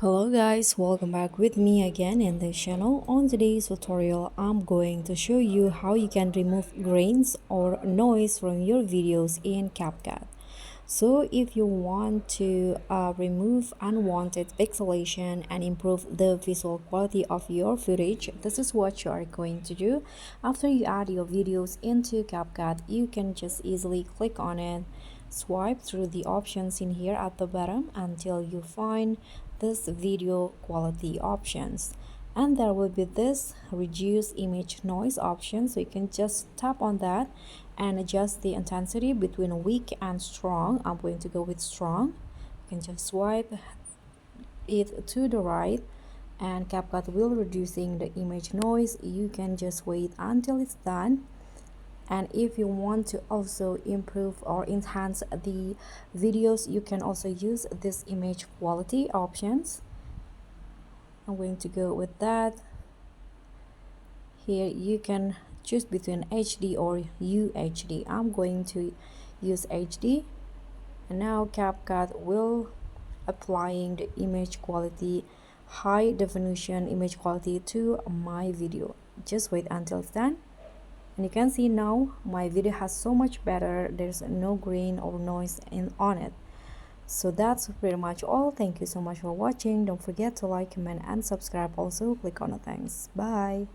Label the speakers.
Speaker 1: Hello guys, welcome back with me again in the channel. On today's tutorial, I'm going to show you how you can remove grains or noise from your videos in Capcut. So if you want to remove unwanted pixelation and improve the visual quality of your footage, this is what you are going to do. After you add your videos into Capcut, you can just easily click on it, swipe through the options in here at the bottom until you find this video quality options, and there will be this reduce image noise option, so you can just tap on that and adjust the intensity between weak and strong. I'm going to go with strong. You can just swipe it to the right and CapCut will reducing the image noise. You can just wait until it's done. And if you want to also improve or enhance the videos, you can also use this image quality options. I'm going to go with that. Here you can choose between HD or UHD. I'm going to use HD. And now CapCut will applying the image quality, high definition image quality to my video. Just wait until it's done. And you can see now my video has so much better. There's no grain or noise on it. So that's pretty much all. Thank you so much for watching. Don't forget to like, comment, and subscribe. Also click on the thanks. Bye.